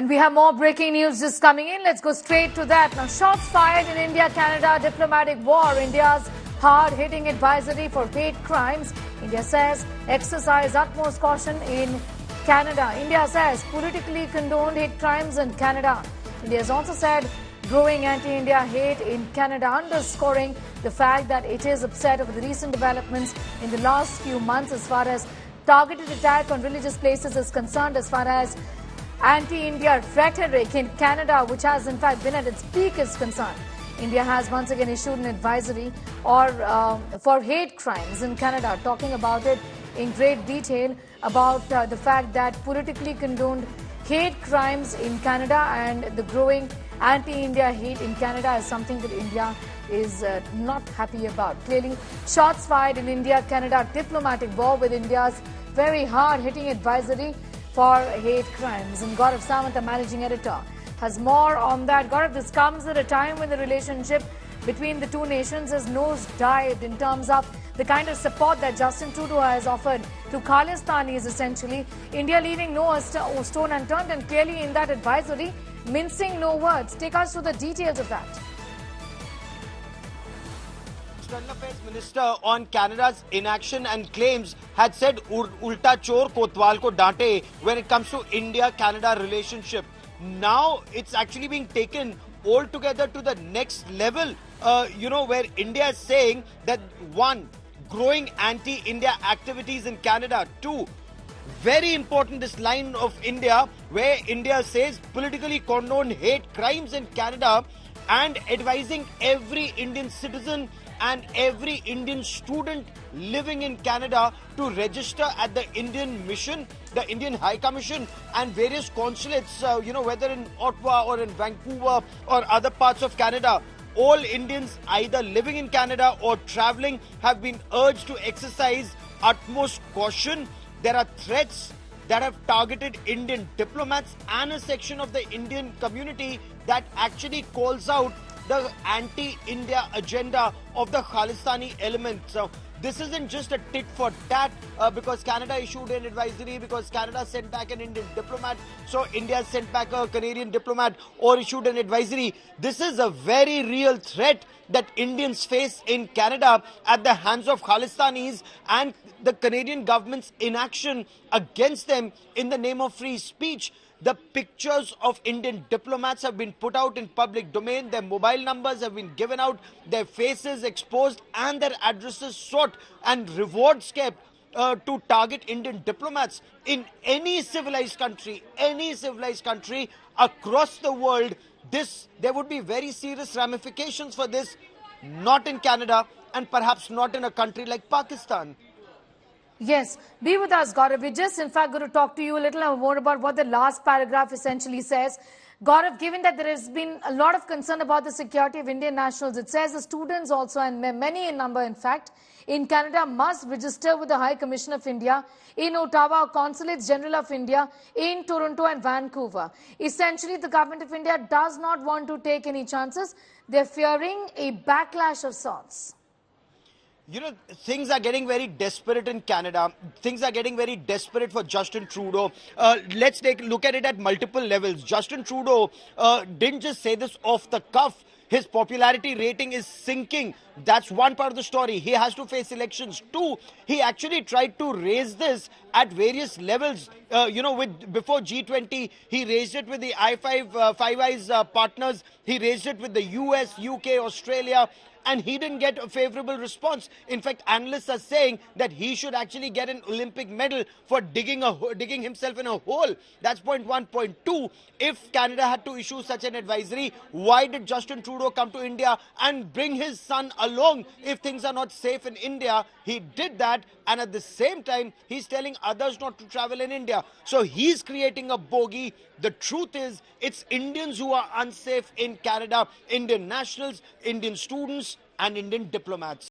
And we have more breaking news just coming in. Let's go straight to that. Now, shots fired in India-Canada diplomatic war. India's hard-hitting advisory for hate crimes. India says exercise utmost caution in Canada. India says politically condoned hate crimes in Canada. India has also said growing anti-India hate in Canada, underscoring the fact that it is upset over the recent developments in the last few months as far as targeted attack on religious places is concerned, as far as anti-India rhetoric in Canada, which has in fact been at its peak, is concerned. India has once again issued an advisory for hate crimes in Canada, talking about it in great detail about the fact that politically condoned hate crimes in Canada and the growing anti-India hate in Canada is something that India is not happy about. Clearly, shots fired in India-Canada diplomatic war with India's very hard-hitting advisory for hate crimes. And Gaurav Samant, the managing editor, has more on that. Gaurav, this comes at a time when the relationship between the two nations has nosedived in terms of the kind of support that Justin Trudeau has offered to Khalistanis, essentially. India leaving no stone unturned, and clearly in that advisory, mincing no words. Take us through the details of that. External Affairs Minister on Canada's inaction and claims had said ulta chor kotwal ko dante when it comes to India-Canada relationship. Now it's actually being taken altogether to the next level, where India is saying that one, growing anti-India activities in Canada. Two, very important, this line of India where India says politically condoned hate crimes in Canada and advising every Indian citizen and every Indian student living in Canada to register at the Indian mission, the Indian High Commission and various consulates, whether in Ottawa or in Vancouver or other parts of Canada. All Indians either living in Canada or travelling have been urged to exercise utmost caution. There are threats that have targeted Indian diplomats and a section of the Indian community that actually calls out the anti-India agenda of the Khalistani element. So this isn't just a tit for tat because Canada issued an advisory, because Canada sent back an Indian diplomat, so India sent back a Canadian diplomat or issued an advisory. This is a very real threat that Indians face in Canada at the hands of Khalistanis and the Canadian government's inaction against them in the name of free speech. The pictures of Indian diplomats have been put out in public domain. Their mobile numbers have been given out, their faces exposed and their addresses sought, and rewards kept to target Indian diplomats in any civilized country across the world. There would be very serious ramifications for this, not in Canada and perhaps not in a country like Pakistan. Yes, be with us, Gaurav. We're just, in fact, going to talk to you a little more about what the last paragraph essentially says. Gaurav, given that there has been a lot of concern about the security of Indian nationals, it says the students also, and many in number, in fact, in Canada must register with the High Commission of India in Ottawa, Consulates General of India in Toronto and Vancouver. Essentially, the government of India does not want to take any chances. They're fearing a backlash of sorts. Things are getting very desperate in Canada. Things are getting very desperate for Justin Trudeau. Let's take a look at it at multiple levels. Justin Trudeau didn't just say this off the cuff. His popularity rating is sinking. That's one part of the story. He has to face elections. Two, he actually tried to raise this at various levels. Before G20, he raised it with the Five Eyes partners. He raised it with the US, UK, Australia. And he didn't get a favourable response. In fact, analysts are saying that he should actually get an Olympic medal for digging himself in a hole. That's point one. Point two, if Canada had to issue such an advisory, why did Justin Trudeau come to India and bring his son along if things are not safe in India? He did that, and at the same time, he's telling others not to travel in India. So he's creating a bogey. The truth is, it's Indians who are unsafe in Canada, Indian nationals, Indian students, and Indian diplomats.